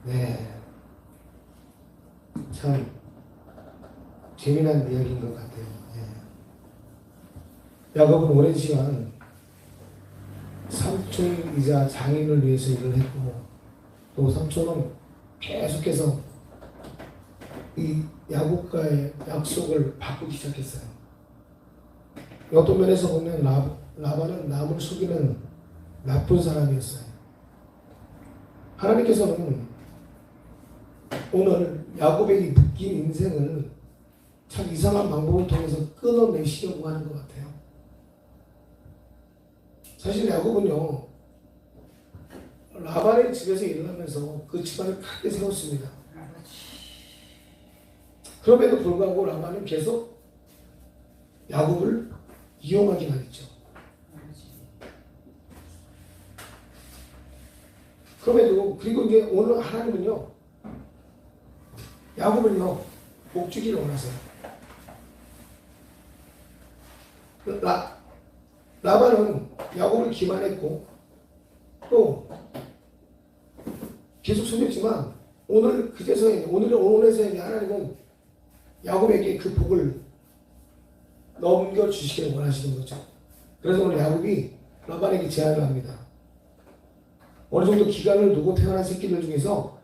네, 참 재미난 이야기인 것 같아요. 예. 야곱은 오랜 시간 삼촌이자 장인을 위해서 일을 했고, 또 삼촌은 계속해서 이 야곱과의 약속을 바꾸기 시작했어요. 어떤 면에서 보면 라반은 남을 속이는 나쁜 사람이었어요. 하나님께서는 오늘 야곱에게 묶인 인생을 참 이상한 방법을 통해서 끊어내시려고 하는 것 같아요. 사실 야곱은요, 라반의 집에서 일을 하면서 그 집안을 크게 세웠습니다. 그럼에도 불구하고 라반은 계속 야곱을 이용하기만 했죠. 그리고 이제 오늘 하나님은요, 야곱을요, 목주기를 원하세요. 라반은 야곱을 기만했고, 또 계속 숨겼지만, 오늘에서 하나님은 야곱에게 그 복을 넘겨주시기를 원하시는 거죠. 그래서 오늘 야곱이 라반에게 제안을 합니다. 어느 정도 기간을 두고 태어난 새끼들 중에서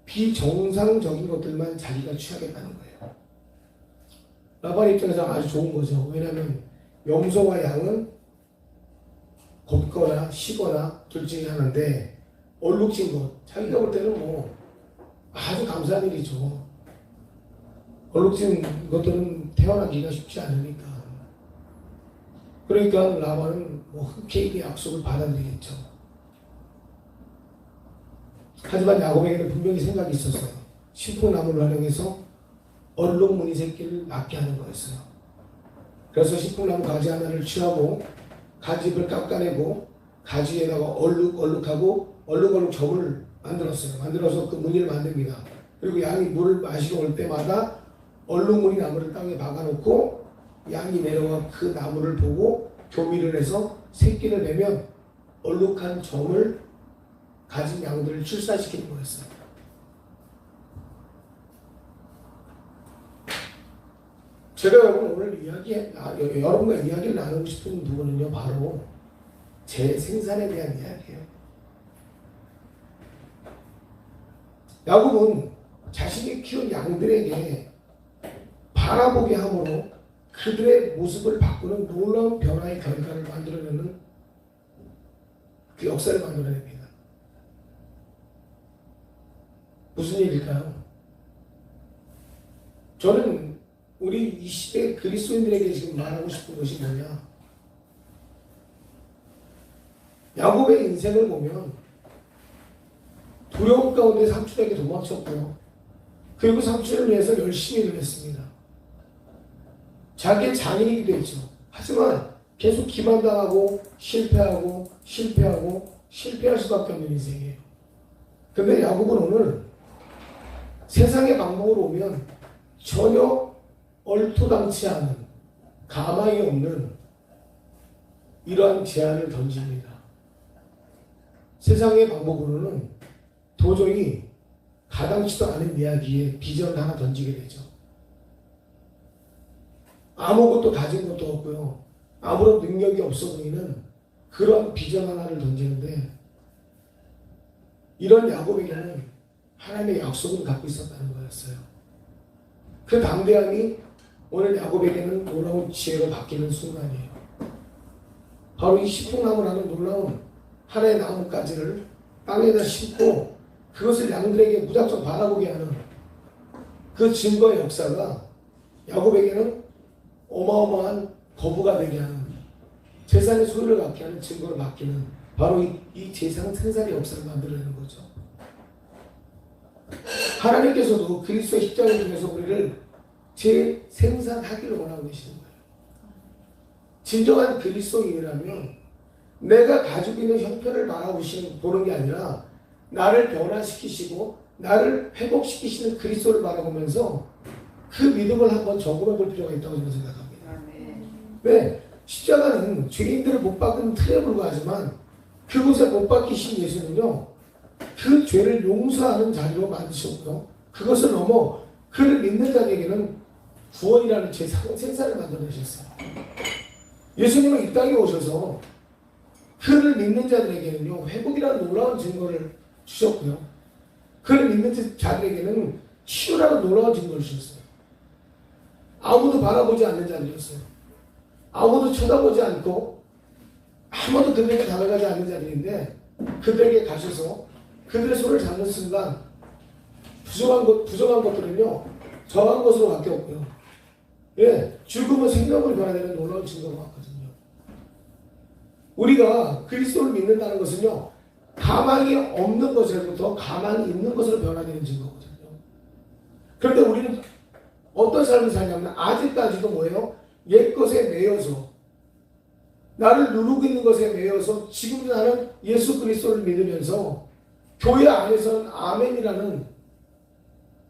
비정상적인 것들만 자기가 취하겠다는 거예요. 라반의 입장에서 아주 좋은 거죠. 왜냐하면 염소와 양은 곱거나 시거나 둘 중에 하나인데, 얼룩진 것, 자기가 볼 때는 뭐 아주 감사한 일이죠. 얼룩진 것들은 태어나기가 쉽지 않으니까. 그러니까 라반은 뭐 흔쾌히 약속을 받아들이겠죠. 하지만 야곱에게는 분명히 생각이 있었어요. 신풍나무를 활용해서 얼룩무늬 새끼를 낳게 하는 거였어요. 그래서 신풍나무 가지 하나를 취하고 가지잎을 깎아내고 가지에다가 얼룩하고 점을 만들었어요. 만들어서 그 무늬를 만듭니다. 그리고 양이 물을 마시러 올 때마다 얼룩무늬 나무를 땅에 박아놓고 양이 내려와 그 나무를 보고 교미를 해서 새끼를 내면 얼룩한 점을 가진 양들을 출산시키는 거였어요. 제가 오늘 여러분과 이야기를 나누고 싶은 부분은요, 바로 제 생산에 대한 이야기예요. 야곱은 자신이 키운 양들에게 바라보게 함으로 그들의 모습을 바꾸는 놀라운 변화의 결과를 만들어내는 그 역사를 만들어냅니다. 무슨 일일까요? 저는 우리 이 시대 그리스도인들에게 지금 말하고 싶은 것이 뭐냐? 야곱의 인생을 보면 두려움 가운데 삼촌에게 도망쳤고요. 그리고 삼촌을 위해서 열심히 일을 했습니다. 자기의 장인이기도 했죠. 하지만 계속 기만당하고 실패할 수밖에 없는 인생이에요. 근데 야곱은 오늘 세상의 방법으로 오면 전혀 얼토당치 않은, 가망이 없는 이러한 제안을 던집니다. 세상의 방법으로는 도저히 가당치도 않은 이야기에 비전을 하나 던지게 되죠. 아무것도 가진 것도 없고요, 아무런 능력이 없어 보이는 그런 비전 하나를 던지는데, 이런 야곱에게는 하나님의 약속을 갖고 있었다는 거였어요. 그 담대함이 오늘 야곱에게는 놀라운 지혜로 바뀌는 순간이에요. 바로 이 신풍나무라는 놀라운 하나의 나뭇가지를 땅에다 심고 그것을 양들에게 무작정 바라보게 하는 그 증거의 역사가 야곱에게는 어마어마한 거부가 되게 하는, 재산의 소유를 갖게 하는 증거를 바뀌는, 바로 이 재산 생산의 역사를 만들어내는 거죠. 하나님께서도 그리스도의 십자가를 통해서 우리를 재생산하기를 원하고 계시는 거예요. 진정한 그리스도인이라면 내가 가지고 있는 형편을 바라보는 게 아니라 나를 변화시키시고 나를 회복시키시는 그리스도를 바라보면서 그 믿음을 한번 점검해 볼 필요가 있다고 저는 생각합니다. 왜? 십자가는 죄인들을 못 박는 틀에 불과하지만 그곳에 못 박히신 예수는요, 그 죄를 용서하는 자리로 만드셨고요. 그것을 넘어 그를 믿는 자에게는 구원이라는 제 생사를 만들어내셨어요. 예수님은 이 땅에 오셔서 그를 믿는 자들에게는요, 회복이라는 놀라운 증거를 주셨고요. 그를 믿는 자들에게는 치유라는 놀라운 증거를 주셨어요. 아무도 바라보지 않는 자들이었어요. 아무도 쳐다보지 않고 아무도 그들에게 다가가지 않는 자들인데 그들에게 가셔서 그들의 손을 잡는 순간 부정한 것들은요, 정한 것으로 바뀌었고요. 예, 죽음은 생명으로 변화되는 놀라운 증거가 왔거든요. 우리가 그리스도를 믿는다는 것은요, 가망이 없는 것에서부터 가망이 있는 것으로 변화되는 증거거든요. 그런데 우리는 어떤 삶을 살냐면 아직까지도 뭐예요? 옛것에 매여서 나를 누르고 있는 것에 매여서 지금도 나는 예수 그리스도를 믿으면서 교회 안에서는 아멘이라는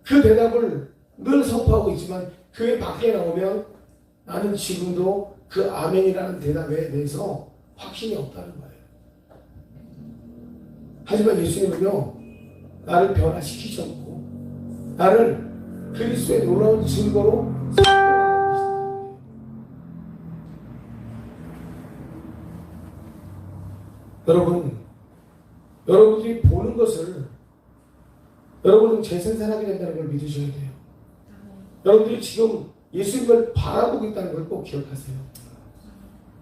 그 대답을 늘 선포하고 있지만 교회 밖에 나오면 나는 지금도 그 아멘이라는 대답에 대해서 확신이 없다는 거예요. 하지만 예수님은요, 나를 변화시키셨고 나를 그리스도의 놀라운 증거로 여러분들이 보는 것을 여러분은 재생산하게 된다는 걸 믿으셔야 돼요. 여러분들이 지금 예수님을 바라보고 있다는 걸 꼭 기억하세요.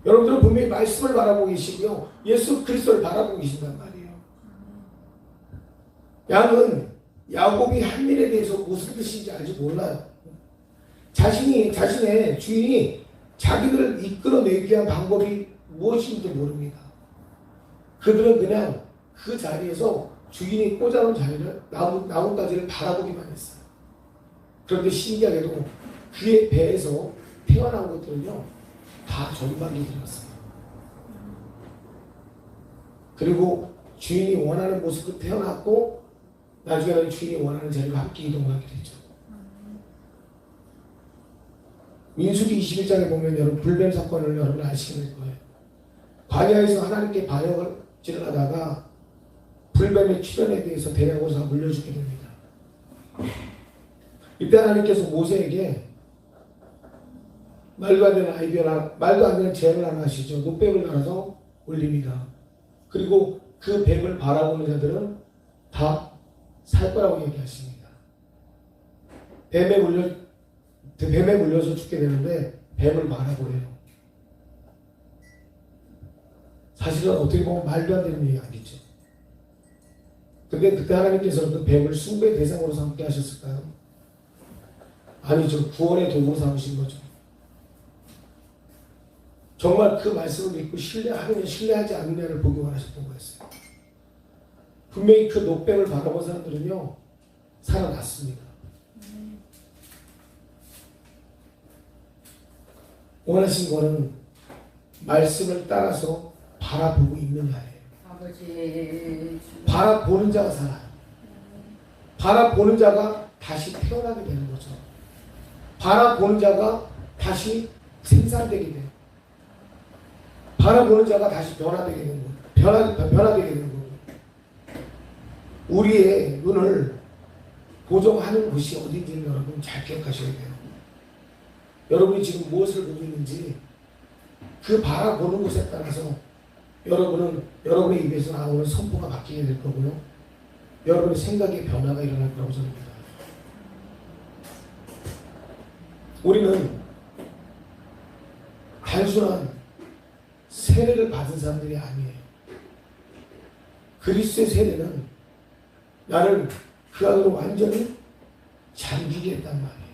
여러분들은 분명히 말씀을 바라보고 계시고요, 예수 그리스도를 바라보고 계신단 말이에요. 양은 야곱이 한 일에 대해서 무슨 뜻인지 알지 몰라요. 자신의 주인이 자기들을 이끌어내기 위한 방법이 무엇인지도 모릅니다. 그들은 그냥 그 자리에서 주인이 꽂아놓은 자리를 나뭇가지를 바라보기만 했어요. 그런데 신기하게도 그의 배에서 태어난 것들은요, 다 전박이들이었어요. 그리고 주인이 원하는 모습으로 태어났고 나중에는 주인이 원하는 자리로 함께 이동하게 되죠. 민수기 21장에 보면 여러분 불뱀 사건을 여러분 아시게 될 거예요. 광야에서 하나님께 반역질을 하다가 불뱀의 출현에 대해서 대항고사 물려주게 됩니다. 이때 하나님께서 모세에게 말도 안 되는 제안을 하나 하시죠. 노뱀을 달아서 올립니다. 그리고 그 뱀을 바라보는 자들은 다 살 거라고 얘기하십니다. 뱀에 물려서 죽게 되는데 뱀을 바라보래요. 사실은 어떻게 보면 말도 안 되는 얘기 아니죠. 근데 그때 하나님께서는 그 뱀을 숭배의 대상으로 삼게 하셨을까요? 아니죠. 구원의 도구로 삼으신 거죠. 정말 그 말씀을 믿고 신뢰하느냐 신뢰하지 않느냐를 보기 원하셨던 거였어요. 분명히 그 노뱀을 바라본 사람들은요, 살아났습니다. 원하신 거는 말씀을 따라서 바라보고 있느냐예요. 아버지, 바라보는 자가 살아요. 바라보는 자가 다시 태어나게 되는 거죠. 바라보는 자가 다시 생산되게 돼요. 바라보는 자가 다시 변화되게 되는 거예요. 변화되게 되는 거예요. 우리의 눈을 고정하는 곳이 어딘지를 여러분 잘 기억하셔야 돼요. 여러분이 지금 무엇을 보고 있는지 그 바라보는 곳에 따라서 여러분의 입에서 나오는 선포가 바뀌게 될 거고요. 여러분의 생각의 변화가 일어날 거라고 저는 믿어요. 우리는 단순한 세례를 받은 사람들이 아니에요. 그리스도의 세례는 나를 그 안으로 완전히 잠기게 했단 말이에요.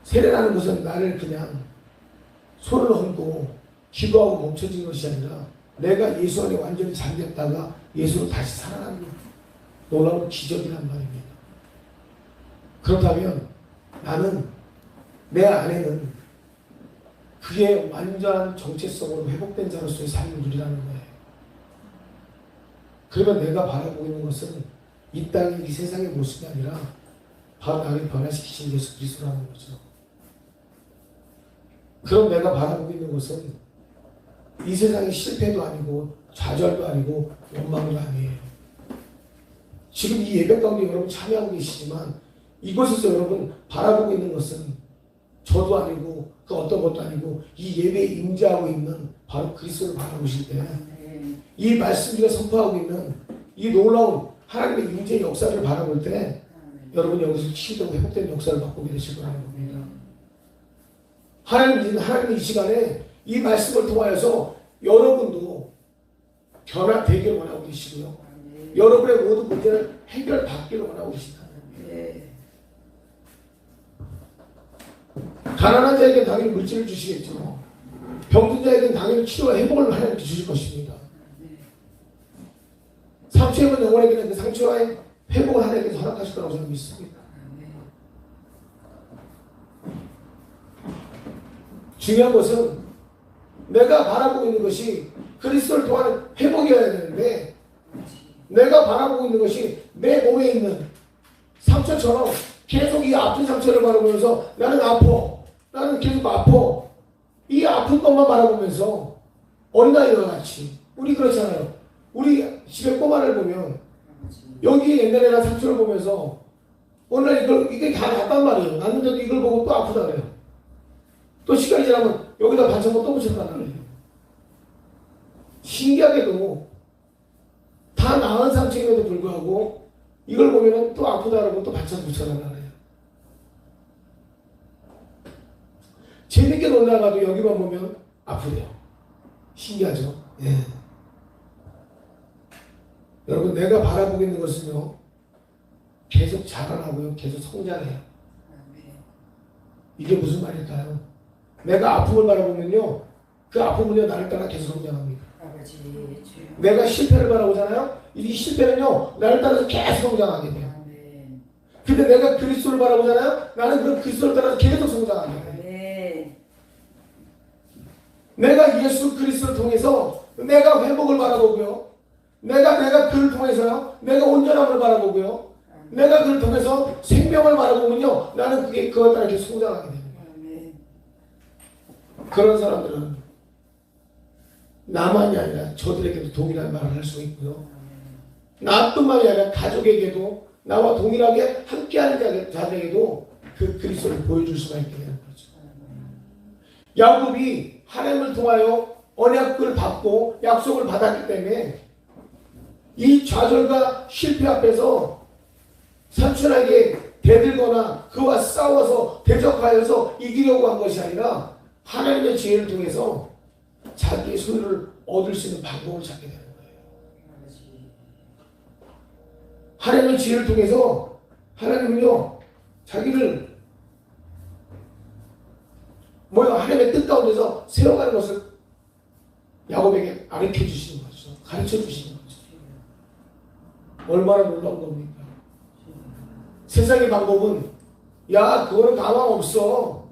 세례라는 것은 나를 그냥 손을 얹고 기도하고 멈춰진 것이 아니라 내가 예수 안에 완전히 잠겼다가 예수로 다시 살아나는 놀라운 기적이란 말입니다. 그렇다면 나는 내 안에는 그의 완전한 정체성으로 회복된 자로서의 삶을 누리라는 거예요. 그러면 내가 바라보고 있는 것은 이 땅의 이 세상의 모습이 아니라 바로 나를 변화시키신 예수 그리스도라는 거죠. 그럼 내가 바라보고 있는 것은 이 세상의 실패도 아니고 좌절도 아니고 원망도 아니에요. 지금 이 예배 가운데 여러분 참여하고 계시지만 이곳에서 여러분 바라보고 있는 것은 저도 아니고 그 어떤 것도 아니고 이 예배에 임재하고 있는 바로 그리스도를 바라보실 때 이 말씀을 선포하고 있는 이 놀라운 하나님의 임재 역사를 바라볼 때 여러분 여기서 치유되고 회복된 역사를 맛보게 되실 거라는 겁니다. 하나님은 이 시간에 이 말씀을 통하여서 여러분도 변화되기를 원하고 계시고요. 여러분의 모든 문제를 해결받기를 원하고 계시다. 가난한 자에게는 당연히 물질을 주시겠죠. 병든 자에게는 당연히 치료와 회복을 하나님께 주실 것입니다. 상처 입은 영혼에게는 그 상처와의 회복을 하나님께서 허락하실 거라고 저는 믿습니다. 중요한 것은 내가 바라보고 있는 것이 그리스도를 통한 회복이어야 되는데 내가 바라보고 있는 것이 내 몸에 있는 상처처럼 계속 이 아픈 상처를 바라보면서 나는 아파. 나는 계속 아파. 이 아픈 것만 바라보면서 어린아이와 같이 우리 그렇잖아요. 우리 집에 꼬마를 보면 여기 옛날에 난 상처를 보면서 오늘 이게 다 났단 말이에요. 났는데도 이걸 보고 또 아프다 그래요. 또 시간이 지나면 여기다 반창고 또 붙였단 말이에요. 신기하게도 다 나은 상처임에도 불구하고 이걸 보면 또 아프다라고 또 반창고 붙여달라 그래요. 재밌게 놀다가도 여기만 보면 아프대요. 신기하죠? 예. 여러분 내가 바라보고 있는 것은요 계속 자라나고요 계속 성장해요. 이게 무슨 말일까요? 내가 아픔을 바라보면요 그 아픔은요 나를 따라 계속 성장합니다. 내가 실패를 바라보잖아요. 이 실패는요 나를 따라서 계속 성장하게 돼요. 근데 내가 그리스도를 바라보잖아요. 나는 그 그리스도를 따라서 계속 성장하게 돼요. 내가 예수 그리스도를 통해서 내가 회복을 바라보고요. 내가 그를 통해서요. 내가 온전함을 바라보고요. 내가 그를 통해서 생명을 바라보면요. 나는 그것 따라 계속 성장하게 됩니다. 그런 사람들은 나만이 아니라 저들에게도 동일한 말을 할 수 있고요. 나뿐만이 아니라 가족에게도 나와 동일하게 함께하는 자들에게도 그 그리스도를 보여줄 수가 있게 되는 거죠. 야곱이 하나님을 통하여 언약을 받고 약속을 받았기 때문에 이 좌절과 실패 앞에서 삼촌에게 대들거나 그와 싸워서 대적하여서 이기려고 한 것이 아니라 하나님의 지혜를 통해서 자기의 소유를 얻을 수 있는 방법을 찾게 되는 거예요. 하나님의 지혜를 통해서 하나님은요 자기를 하나님의 뜻 가운데서 세워가는 것을 야곱에게 가르쳐 주시는 거죠. 가르쳐 주시는 거죠. 얼마나 놀라운 겁니까? 세상의 방법은 야 그거는 가망 없어.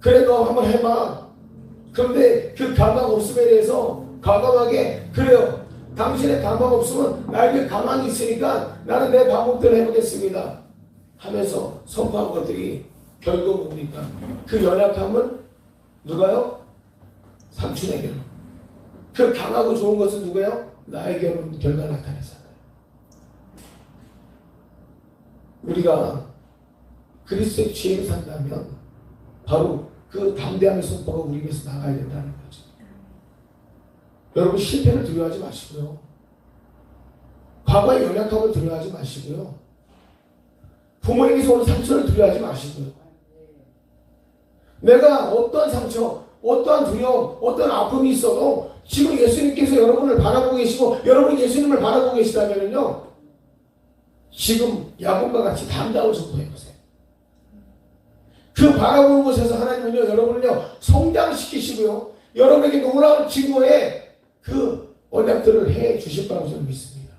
그래 너 한번 해봐. 그런데 그 가망 없음에 대해서 과감하게 그래요. 당신의 가망 없으면 나에게 가망이 있으니까 나는 내 방법대로 해보겠습니다. 하면서 선포한 것들이 결국 뭡니까? 그 연약함은 누가요? 삼촌에게로. 그 강하고 좋은 것은 누가요? 나에게로 결과 나타내잖아요. 우리가 그리스도의 지혜를 산다면 바로 그 담대함의 선포가 우리에게서 나가야 된다는 거죠. 여러분 실패를 두려워하지 마시고요. 과거의 연약함을 두려워하지 마시고요. 부모에게서 오는 상처를 두려워하지 마시고요. 내가 어떠한 상처, 어떠한 두려움, 어떠한 아픔이 있어도 지금 예수님께서 여러분을 바라보고 계시고 여러분이 예수님을 바라보고 계시다면요. 지금 야곱과 같이 담대함을 선포해보세요. 그 바라보는 곳에서 하나님은요, 여러분을요, 성장시키시고요, 여러분에게 놀라운 증거의 그 언약들을 해 주실 거라고 저는 믿습니다.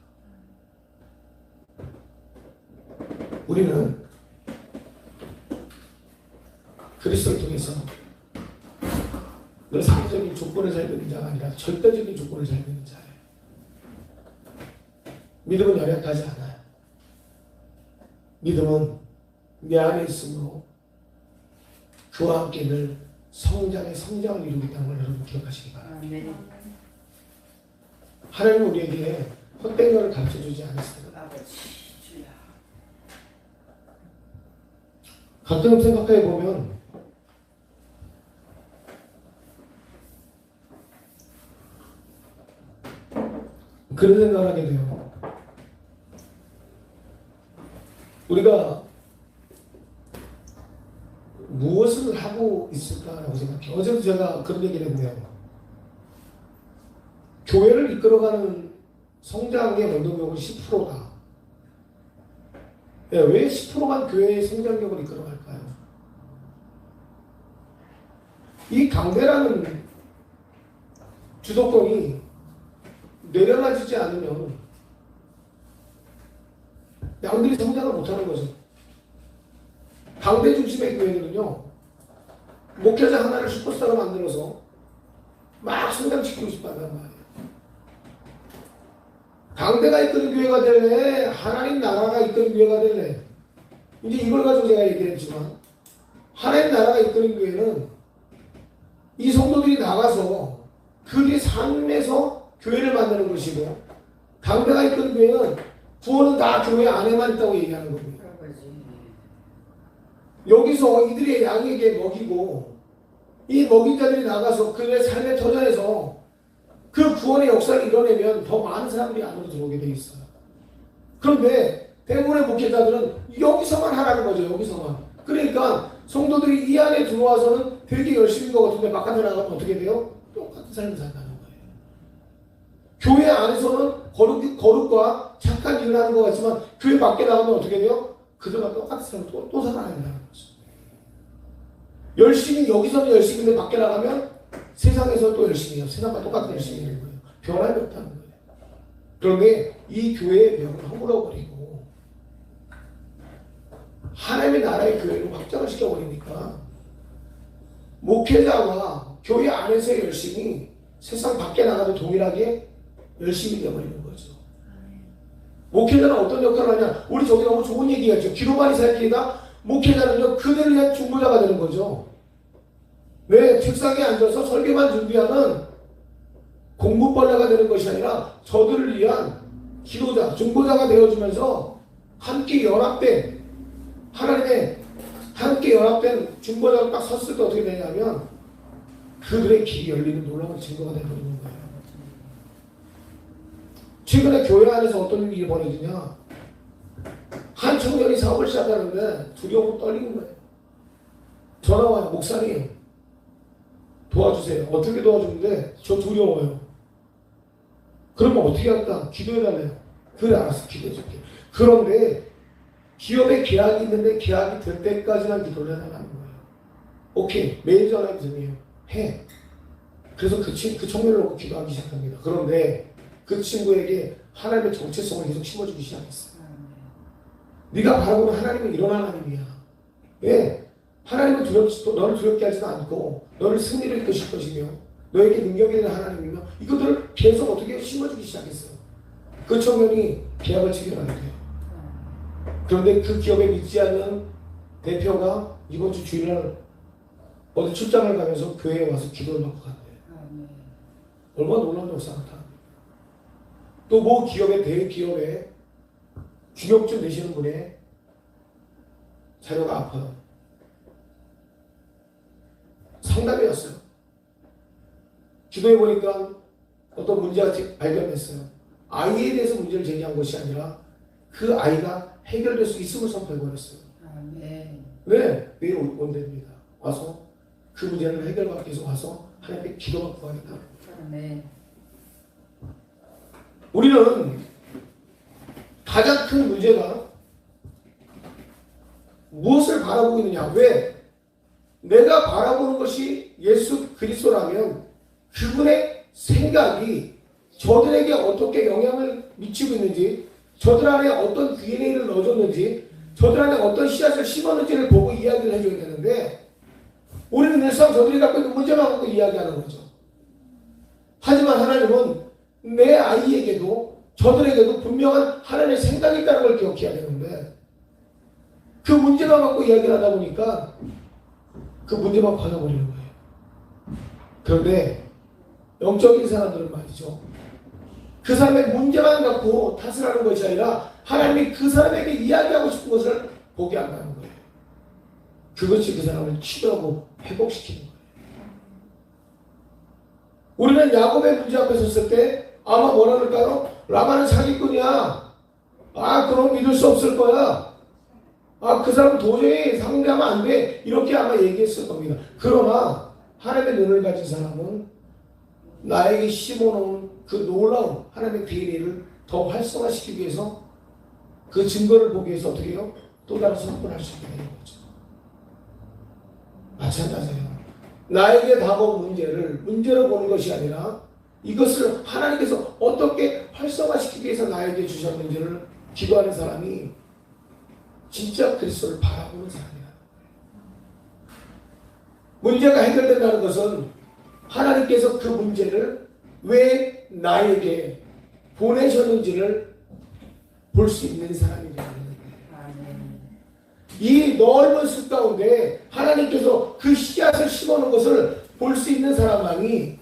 우리는 그리스도를 통해서 늘 상대적인 조건을 살피는 자가 아니라 절대적인 조건을 살피는 자예요. 믿음은 연약하지 않아요. 믿음은 내 안에 있으므로 그와 함께 늘 성장을 이루기 때문에 여러분 기억하시기 바랍니다. 하나님은 우리에게 헛된 것을 가르쳐주지 않았어요. 가끔 생각해 보면 그런 생각을 하게 돼요. 우리가 무엇을 하고 있을까라고 생각해요. 어제도 제가 그런 얘기를 했네요. 교회를 이끌어가는 성장의 원동력은 10%다. 왜 10%만 교회의 성장력을 이끌어갈까요? 이 강대라는 주도권이 내려놔지지 않으면 양들이 성장을 못하는 거죠. 강대 중심의 교회는요, 목회자 하나를 슈퍼스타로 만들어서 막 성장시키고 싶어 한단 말이에요. 강대가 이끄는 교회가 될래? 하나님 나라가 이끄는 교회가 될래? 이제 이걸 가지고 제가 얘기를 했지만, 하나님 나라가 이끄는 교회는 이 성도들이 나가서 그들의 삶에서 교회를 만드는 것이고, 강대가 이끄는 교회는 구원은 다 교회 안에만 있다고 얘기하는 겁니다. 여기서 이들의 양에게 먹이고, 이 먹인 자들이 나가서 그들의 삶의 터전에서 그 구원의 역사를 이뤄내면 더 많은 사람들이 안으로 들어오게 돼 있어요. 그런데 대부분의 목회자들은 여기서만 하라는 거죠. 여기서만. 그러니까 성도들이 이 안에 들어와서는 되게 열심인 것 같은데 바깥에 나가면 어떻게 돼요? 똑같은 삶을 산다는 거예요. 교회 안에서는 거룩과 착한 일을 하는 것 같지만 교회 밖에 나가면 어떻게 돼요? 그들과 똑같은 삶을 또 살아야 된다는 거죠. 열심히 여기서는 열심인데 밖에 나가면 세상에서 또 열심히 해요. 세상과 똑같은 열심히 하는 거예요. 변함이 없다는 거예요. 그런데 이 교회의 벽을 허물어버리고 하나님의 나라의 교회를 확장을 시켜버리니까 목회자와 교회 안에서의 열심이 세상 밖에 나가도 동일하게 열심히 되어버리는 거죠. 목회자는 어떤 역할을 하냐? 우리 저기 너무 좋은 얘기였죠. 기도만이 살기가 목회자는요, 그들을 위한 중보자가 되는 거죠. 왜? 책상에 앉아서 설교만 준비하는 공부벌레가 되는 것이 아니라 저들을 위한 기도자, 중보자가 되어주면서 함께 연합된 하나님의 함께 연합된 중보자가 딱 섰을 때 어떻게 되냐면 그들의 길이 열리는 놀라운 증거가 되어버리는 거예요. 최근에 교회 안에서 어떤 일이 벌어지냐? 한 청년이 사업을 시작하는데 두려움으로 떨리는 거예요. 전화 와요. 목사님 도와주세요. 어떻게 도와주는데 저 두려워요. 그러면 어떻게 할까? 기도해달래요. 그래 알았어. 기도해줄게. 그런데 기업에 계약이 있는데 계약이 될 때까지만 기도를 해달라는 거예요. 오케이. 매일 전화해 주세요. 해. 그래서 그 청년을 놓고 기도하기 시작합니다. 그런데 그 친구에게 하나님의 정체성을 계속 심어주기 시작했어요. 네가 바라보는 하나님은 이런 하나님이야. 왜? 하나님은 너를 두렵게 하지도 않고 너를 승리를 이끄실 것이며 너에게 능력이 있는 하나님이며 이것들을 계속 어떻게 심어주기 시작했어요. 그 청년이 계약을 체결하게 돼요. 그런데 그 기업에 믿지 않는 대표가 이번 주 주일날 어디 출장을 가면서 교회에 와서 기도를 받고 간대요. 얼마나 놀라운 역사가 나타납니까? 또 뭐 기업의 대기업에 중역주 되시는 분의 자녀가 아파요. 상담이 왔어요. 기도해보니까 어떤 문제가 발견됐어요. 아이에 대해서 문제를 제기한 것이 아니라 그 아이가 해결될 수 있음을 선포해버렸어요. 네, 내일 온답니다. 와서 그 문제를 해결받기 위해서 와서 하나님께 기도받고 하겠다. 우리는 가장 큰 문제가 무엇을 바라보고 있느냐? 왜? 내가 바라보는 것이 예수 그리스도라면 그분의 생각이 저들에게 어떻게 영향을 미치고 있는지, 저들 안에 어떤 DNA를 넣어줬는지, 저들 안에 어떤 씨앗을 심었는지를 보고 이야기를 해줘야 되는데 우리는 늘상 저들이 갖고 있는 문제만 갖고 이야기하는 거죠. 하지만 하나님은 내 아이에게도 저들에게도 분명한 하나님의 생각이 있다는 걸 기억해야 되는데 그 문제만 갖고 이야기를 하다 보니까 그 문제만 받아버리는 거예요. 그런데 영적인 사람들은 말이죠. 그 사람의 문제만 갖고 탓을 하는 것이 아니라 하나님이 그 사람에게 이야기하고 싶은 것을 보게 한다는 거예요. 그것이 그 사람을 치료하고 회복시키는 거예요. 우리는 야곱의 문제 앞에 섰을 때 아마 뭐라 그럴까요? 라반은 사기꾼이야. 아, 그럼 믿을 수 없을 거야. 아, 그 사람 도저히 상대하면 안 돼. 이렇게 아마 얘기했을 겁니다. 그러나 하나님의 눈을 가진 사람은 나에게 심어놓은 그 놀라운 하나님의 비밀을 더 활성화시키기 위해서 그 증거를 보기 위해서 어떻게 해요? 또 다른 선포를 할 수 있게 되는 거죠. 마찬가지예요. 나에게 다가온 문제를 문제로 보는 것이 아니라 이것을 하나님께서 어떻게 활성화시키기 위해서 나에게 주셨는지를 기도하는 사람이 진짜 그리스도를 바라보는 사람이야. 문제가 해결된다는 것은 하나님께서 그 문제를 왜 나에게 보내셨는지를 볼 수 있는 사람이 되는 거예요. 이 넓은 숲 가운데 하나님께서 그 씨앗을 심어놓은 것을 볼 수 있는 사람만이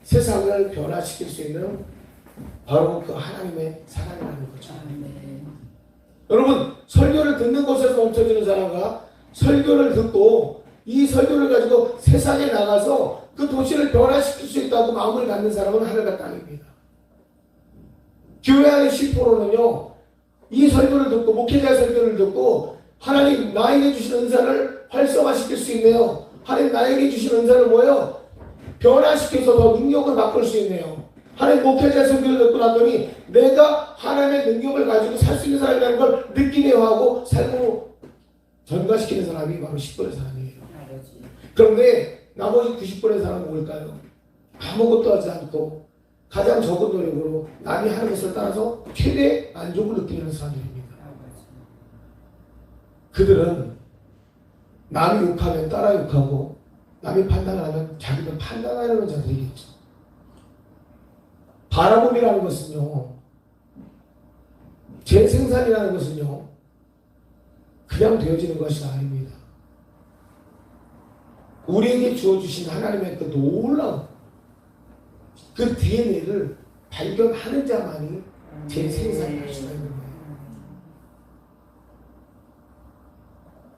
세상을 변화시킬 수 있는 바로 그 하나님의 사랑이라는 거죠. 여러분, 설교를 듣는 곳에서 멈춰지는 사람과 설교를 듣고 이 설교를 가지고 세상에 나가서 그 도시를 변화시킬 수 있다고 마음을 갖는 사람은 하늘과 땅입니다. 교회 안의 10%는요, 이 설교를 듣고, 목회자 설교를 듣고, 하나님 나에게 주신 은사를 활성화시킬 수 있네요. 하나님 나에게 주신 은사를 뭐예요? 변화시켜서 더 능력을 바꿀 수 있네요. 하나님 목회자 설교를 듣고 났더니 내가 하나님의 능력을 가지고 살 수 있는 사람이라는 걸 느끼네요 하고 삶으로 전가시키는 사람이 바로 10%의 사람이에요. 그런데 나머지 90%의 사람은 뭘까요? 아무것도 하지 않고 가장 적은 노력으로 남이 하는 것을 따라서 최대 만족을 느끼는 사람들입니다. 그들은 남이 욕하면 따라 욕하고 남이 판단을 하면 자기도 판단하려는 자들이겠죠. 바라봄이라는 것은요, 재생산이라는 것은요, 그냥 되어지는 것이 아닙니다. 우리에게 주어주신 하나님의 그 놀라운 그 DNA를 발견하는 자만이 재생산할 수가 있는 거예요.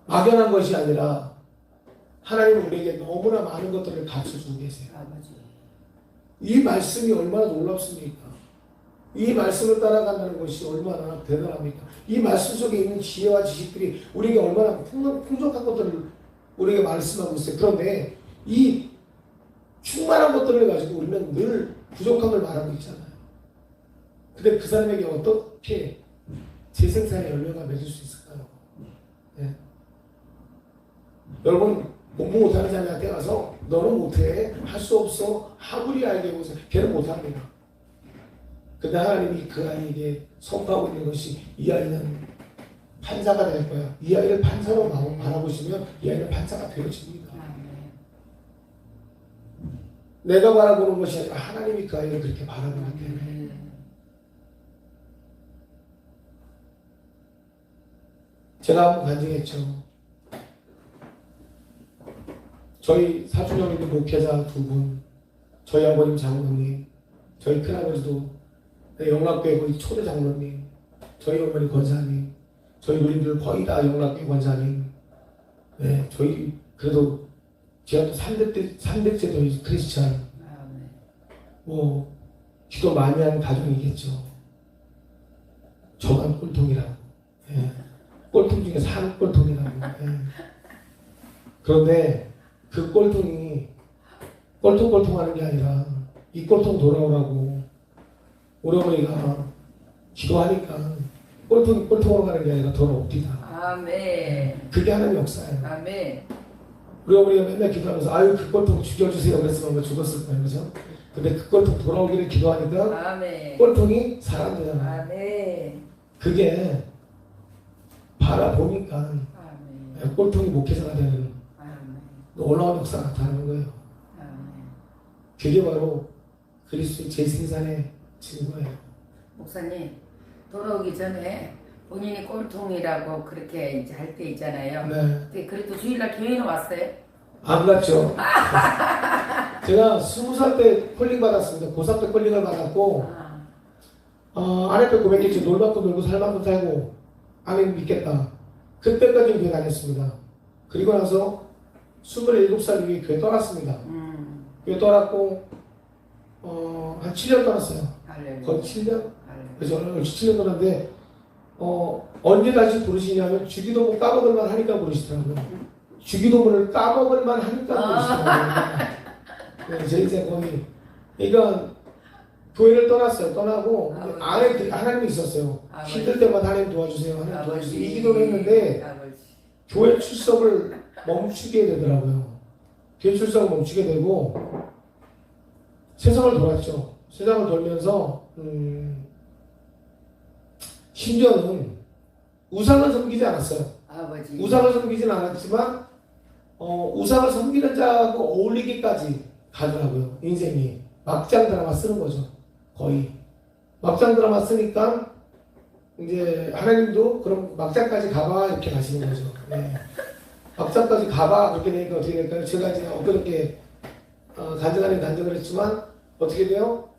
막연한 것이 아니라 하나님은 우리에게 너무나 많은 것들을 가르쳐주고 계세요. 이 말씀이 얼마나 놀랍습니까? 이 말씀을 따라간다는 것이 얼마나 대단합니까? 이 말씀 속에 있는 지혜와 지식들이 우리에게 얼마나 풍족한 것들을 우리에게 말씀하고 있어요. 그런데 이 충만한 것들을 가지고 우리는 늘 부족함을 말하고 있잖아요. 근데 그 사람에게 어떻게 재생산의 열매가 맺을 수 있을까요? 네. 여러분, 공부 못하는 자녀한테 가서 너는 못해, 할 수 없어, 아무리 알게 해보세요. 걔는 못합니다. 근데 하나님이 그 아이에게 선포하고 있는 것이 이 아이는 판사가 될 거야. 이 아이를 판사로 바라보시면 이 아이는 판사가 되어집니다. 내가 바라보는 것이 아니라 하나님이 그 아이를 그렇게 바라보기 때문에. 제가 한번 간증했죠. 저희 사촌형님들 목회자 2분, 저희 아버님 장로님, 저희 큰아버지도 영락교회 거의 초대 장로님, 저희 어머니 권사님, 저희 누님들 거의 다 영락교회 권사님, 네, 저희 그래도 제가 또 3대째 저희 크리스찬, 뭐 기도 많이 하는 가정이겠죠. 저만 꼴통이라고, 네. 꼴통 중에 산 꼴통이라고. 네. 그런데 그 꼴통이 꼴통하는 게 아니라 이 꼴통 돌아오라고 우리 어머니가 기도하니까 꼴통으로 가는 게 아니라 돌아옵니다. 아멘. 그게 하나님의 역사예요. 아멘. 우리 어머니가 맨날 기도하면서 아유 그 꼴통 죽여주세요 그랬으면 아마 죽었을 거예요. 그죠? 근데 그 꼴통 돌아오기를 기도하니까 아멘. 꼴통이 사람되잖아요. 아멘. 그게 바라보니까 아멘. 꼴통이 목회자가 되는 놀라운 역사가 나타나는 거예요. 그게 바로 그리스도의 재생산의 증거예요. 목사님, 돌아오기 전에 본인이 꼴통이라고 그렇게 이제 할 때 있잖아요. 네. 근데 그래도 주일날 교회는 왔어요? 안 갔죠. 제가 20살 때 콜링 받았습니다. 고3 때 콜링을 받았고 아내께 고백했지. 놀만큼 놀고 살만큼 살고 아멘 믿겠다. 그때까지는 교회 다녔습니다. 그리고 나서 27살 위에 교회 떠났습니다. 교회 떠났고 한 7년 떠났어요. 거의 7년? 그래서 얼추 7년 떠났는데 언제 다시 부르시냐면 주기도문 까먹을만 하니까 부르시더라고요. 주기도문을 까먹을만 하니까 부르시더라고요. 네, 제 인생 거의 그러니까 교회를 떠났어요. 떠나고 안에 하나님이 있었어요. 힘들 때마다 하나님 도와주세요. 하나님 도와주세요. 이 기도를 했는데 교회 출석을 멈추게 되더라고요. 교회 출석을 멈추게 되고 세상을 돌았죠. 세상을 돌면서 심지어는 우상을 섬기지 않았어요. 아버지. 우상을 섬기지는 않았지만 우상을 섬기는 자하고 어울리기까지 가더라고요. 인생이 막장 드라마 쓰는 거죠. 거의 막장 드라마 쓰니까 이제 하나님도 그럼 막장까지 가봐 이렇게 가시는 거죠. 네. 막장까지 가봐 그렇게 되니까 어떻게 될까요? 제가 이제 엊그저께 간증을 했지만 어떻게 돼요?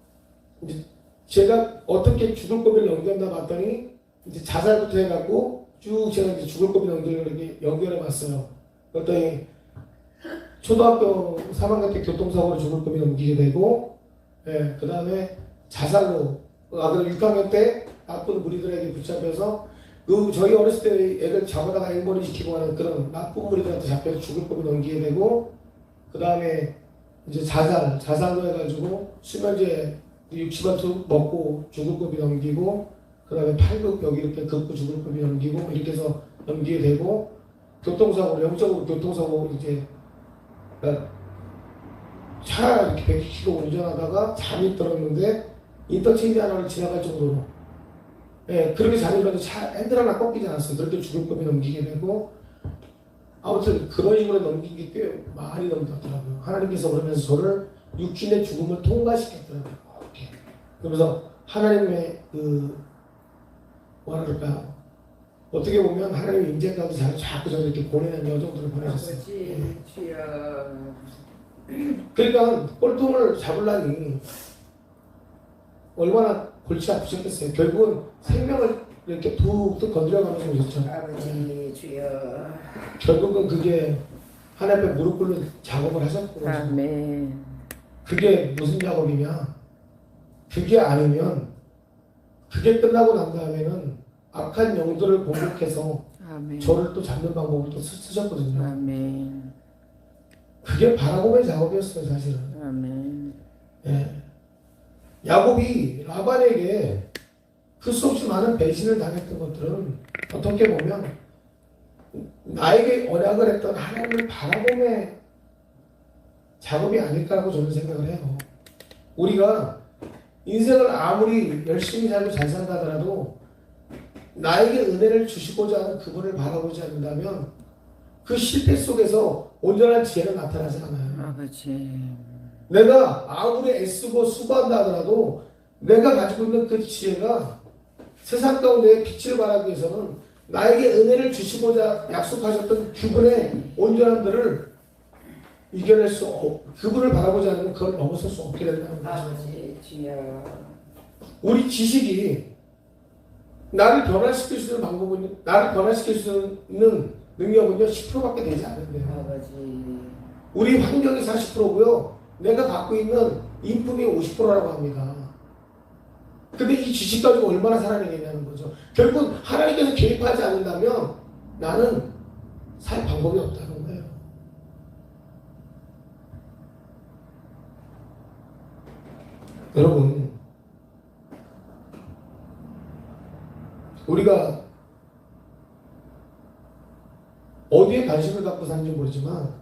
이제 제가 어떻게 죽을 고비를 넘겼나 봤더니 이제 자살부터 해갖고 쭉 제가 이제 죽을 고비를 이렇게 연결해 봤어요. 그랬더니 초등학교 3학년 때 교통사고로 죽을 고비 넘기게 되고, 예, 그 다음에 자살로 아들 6학년 때 나쁜 무리들에게 붙잡혀서 저희 어렸을 때 애들 잡아다가 앵벌이 시키고 하는 그런 나쁜 무리들한테 잡혀서 죽을 고비 넘기게 되고, 그 다음에 이제 자살로 해가지고 수면제 60원투 먹고 죽을 고비 넘기고, 그 다음에 8급 여기 이렇게 긋고 죽을 고비 넘기고 이렇게 해서 넘기게 되고, 교통사고 영적으로 교통사고 이제 그러니까 차 이렇게 100km 운전하다가 잠이 들었는데 인터체인지 하나를 지나갈 정도로, 예, 그렇게 잠이 들어도 차 핸들 하나 꺾이지 않았어요. 그렇게 죽을 고비 넘기게 되고, 아무튼 그런 식으로 넘긴 게 꽤 많이 넘겼더라고요. 하나님께서 그러면서 저를 육신의 죽음을 통과시켰더라고요. 이렇게. 그러면서 하나님의 뭐라 그럴까요? 어떻게 보면 하나님의 인재까지 자꾸 저를 이렇게 보내는 여정들을 보내셨어요. 예. 그러니까 꼴통을 잡으려니 얼마나 골치 아프셨겠어요. 결국은 생명을 이렇게 툭툭 건드려가면서 오셨죠. 아버지 주여. 결국은 그게 하나님 앞에 무릎 꿇는 작업을 하셨고, 아멘. 그게 무슨 작업이냐? 그게 아니면 그게 끝나고 난 다음에는 악한 영들을 공격해서 아멘. 저를 또 잡는 방법을 또 쓰셨거든요. 아멘. 그게 바라봄의 작업이었어요, 사실은. 아멘. 예. 야곱이 라반에게 그 수 없이 많은 배신을 당했던 것들은 어떻게 보면 나에게 언약을 했던 하나님을 바라봄의 작업이 아닐까라고 저는 생각을 해요. 우리가 인생을 아무리 열심히 살고 잘 산다 하더라도 나에게 은혜를 주시고자 하는 그분을 바라보지 않는다면 그 실패 속에서 온전한 지혜는 나타나지 않아요. 아버지. 내가 아무리 애쓰고 수고한다 하더라도 내가 가지고 있는 그 지혜가 세상 가운데 빛을 발하기 위해서는 나에게 은혜를 주시고자 약속하셨던 그분의 온전함들을 이겨낼 수 그분을 바라보지 않으면 그걸 넘어설 수 없게 된다는 거죠. 아버지 주여. 우리 지식이 나를 변화시킬 수 있는 방법은, 나를 변화시킬 수 있는 능력은요 10%밖에 되지 않는데요. 아버지. 우리 환경이 40%고요 내가 갖고 있는 인품이 50%라고 합니다. 근데 이 지식 가지고 얼마나 살아내겠냐는 거죠. 결국 하나님께서 개입하지 않는다면 나는 살 방법이 없다는 거예요. 여러분, 우리가 어디에 관심을 갖고 사는지 모르지만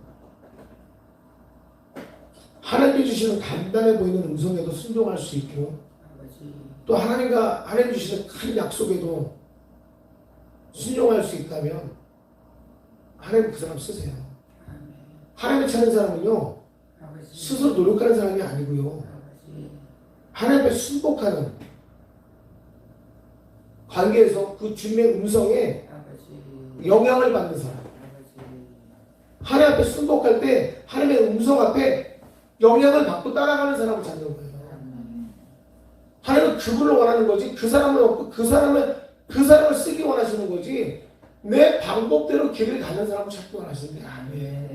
하나님이 주시는 간단해 보이는 음성에도 순종할 수 있고, 또 하나님 주시는 큰 약속에도 순종할 수 있다면 하나님 그 사람 쓰세요. 하나님을 찾는 사람은요 스스로 노력하는 사람이 아니고요 하나님 앞에 순복하는 관계에서 그 주님의 음성에 영향을 받는 사람, 하나님 앞에 순복할 때 하나님의 음성 앞에 영향을 받고 따라가는 사람을 찾는 거예요. 하나님은 그분을 원하는 거지 그 사람을 없고 그 사람을 쓰기 원하시는 거지 내 방법대로 길을 가는 사람을 찾기 원하시는 게 아니에요.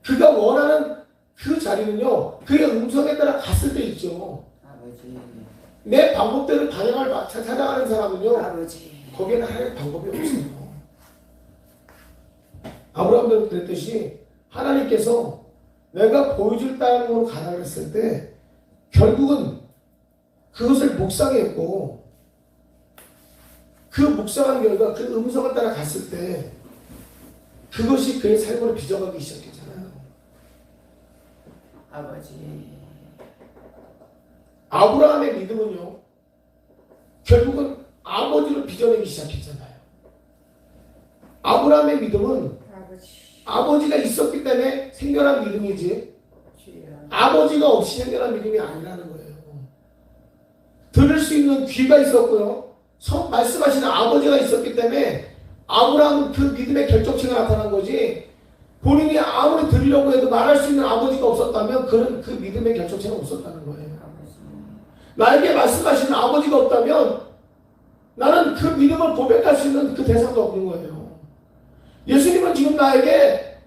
그가 원하는 그 자리는요 그의 음성에 따라 갔을 때 있죠. 아버지. 내 방법대로 방향을 찾아가는 사람은요 아버지. 거기에는 하나님의 방법이 없어요. 아브라함도 그랬듯이 하나님께서 내가 보여줄 땅으로 가라 했을 때 결국은 그것을 묵상했고 그 묵상한 결과 그 음성을 따라 갔을 때 그것이 그의 삶으로 빚어가기 시작했잖아요. 아버지. 아브라함의 믿음은요 결국은 아버지를 빚어내기 시작했잖아요. 아브라함의 믿음은 아버지가 있었기 때문에 생겨난 믿음이지 아버지가 없이 생겨난 믿음이 아니라는 거예요. 들을 수 있는 귀가 있었고요. 말씀하시는 아버지가 있었기 때문에 아브라함은 그 믿음의 결정체가 나타난 거지 본인이 아무리 들으려고 해도 말할 수 있는 아버지가 없었다면 그는 그 믿음의 결정체가 없었다는 거예요. 나에게 말씀하시는 아버지가 없다면 나는 그 믿음을 고백할 수 있는 그 대상도 없는 거예요. 예수님은 지금 나에게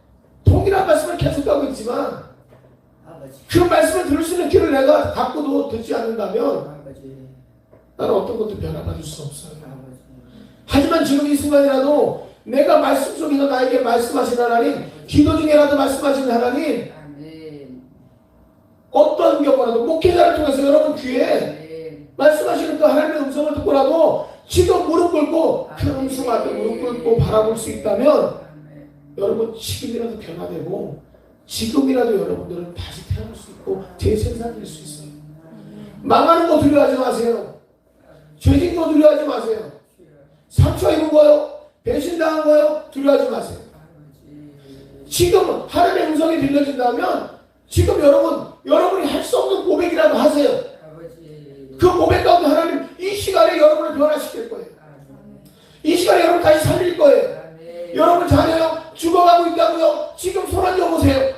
동일한 말씀을 계속하고 있지만 그 말씀을 들을 수 있는 귀를 내가 갖고도 듣지 않는다면 나는 어떤 것도 변화받을 수 없어요. 하지만 지금 이 순간이라도 내가 말씀 속에서 나에게 말씀하시는 하나님, 기도 중에라도 말씀하시는 하나님, 어떤 경우라도 목회자를 통해서 여러분 귀에 말씀하시는 그 하나님의 음성을 듣고라도 지금 무릎 꿇고 그 음성 앞에 무릎 꿇고 바라볼 수 있다면 여러분 지금이라도 변화되고 지금이라도 여러분들은 다시 태어날 수 있고 재생산될 수 있어요. 망하는 거 두려워하지 마세요. 죄진 거 두려워하지 마세요. 상처 입은 거요, 배신당한 거요, 두려워하지 마세요. 지금 하나님의 음성이 들려진다면 지금 여러분이 할 수 없는 고백이라도 하세요. 그 고백 가운데 하나님 이 시간에 여러분을 변화시킬 거예요. 이 시간에 여러분 다시 살릴 거예요. 여러분 자녀요 죽어가고 있다고요? 지금 손 얹어보세요.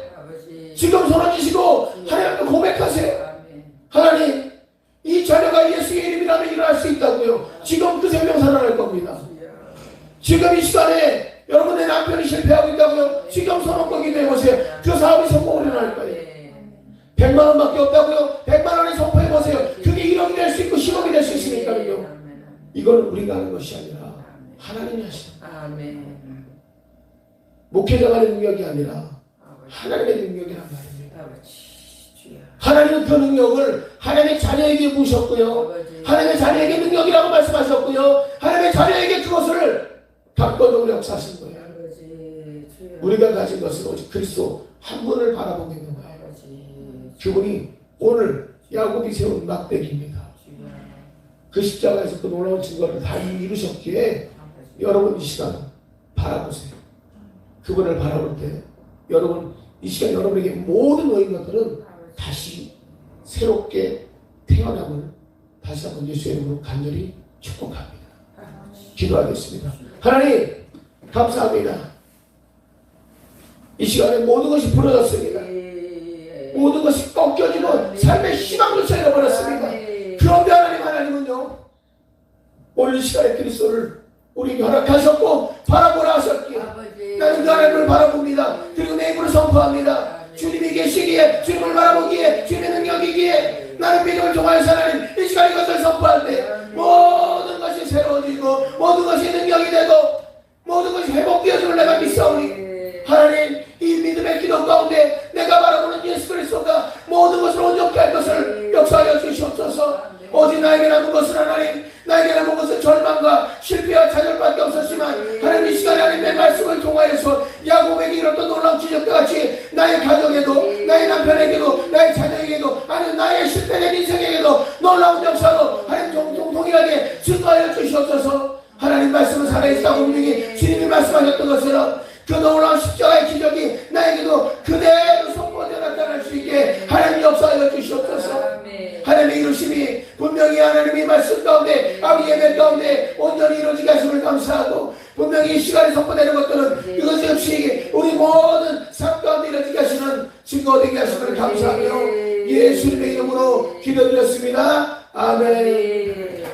지금 손 얹으시고 하나님께 고백하세요. 하나님 이 자녀가 예수의 이름이라면 일어날 수 있다고요. 지금 그 생명 살아날 겁니다. 지금 이 시간에 여러분 내 남편이 실패하고 있다고요. 지금 손 얹고 기도해보세요. 그 사업이 성공을 일어날 거예요. 100만 원밖에 없다고요. 100만 원에 선포해보세요. 그게 1억이 될 수 있고 10억이 될 수 있으니까요. 이건 우리가 하는 것이 아니라 하나님이 하시는 거예요. 목회자가 능력이 아니라 하나님의 능력이란 말입니다. 하나님은 그 능력을 하나님의 자녀에게 부으셨고요. 하나님의 자녀에게 능력이라고 말씀하셨고요. 하나님의 자녀에게 그것을 각도적으로 역사하신 거예요. 우리가 가진 것은 오직 그리스도 한 분을 바라보고 있는 거예요. 그분이 오늘 야곱이 세운 막대기입니다. 그 십자가에서 그 놀라운 증거를 다 이루셨기에 여러분 이 시간 바라보세요. 그분을 바라볼 때 여러분 이 시간 여러분에게 모든 모인 것들은 다시 새롭게 태어남을 다시 한번 예수의 이름으로 간절히 축복합니다. 기도하겠습니다. 하나님 감사합니다. 이 시간에 모든 것이 부러졌습니다. 모든 것이 꺾여지고 삶의 희망조차 잃어버렸습니다. 그런데 하나님은요 오늘 이 시간에 그리스도를 우리에게 허락하셨고 바라보라 하셨기에 나는 그 하나님을 바라봅니다. 그리고 내 입으로 선포합니다. 주님이 계시기에 주님을 바라보기에 주님의 능력이기에 나는 믿음을 통하여서 하나님 이 시간 이것을 선포할 때 모든 것이 새로워지고 모든 것이 능력이 되고 모든 것이 회복되어짐을 내가 믿사오니 하나님 이 믿음의 기도 가운데 내가 바라보는 예수 그리스도가 모든 것을 온전케 할 것을 역사하여 주시옵소서. 오직 나에게 남은 것은 하나님 나에게 남은 것은 절망과 실패와 좌절밖에 없었지만 하나님 이 시간에 하나님의 말씀을 통하여서 야곱에게 이뤘던 놀라운 기적과 같이 나의 가정에도 나의 남편에게도 나의 자녀에게도 아니 나의 실패된 인생에게도 놀라운 역사로 하나님 동일하게 증거하여 주시옵소서. 하나님 말씀은 살아있다고 분명히 주님이 말씀하셨던 것처럼 그 놀라운 십자가의 기적이 나에게도 그대로 선포되어 나타날 수 있게 하나님 역사하여 주시옵소서. 하나님의 이루심이 분명히 하나님의 말씀 가운데 아버지 예배 가운데 온전히 이루어지게 하심을 감사하고 분명히 이 시간에 선포되는 것들은 이것이 없이 우리 모든 삶 가운데 이루어지게 하시는 증거되게 하심을 감사하며 예수님의 이름으로 기도드렸습니다. 아멘. 아멘.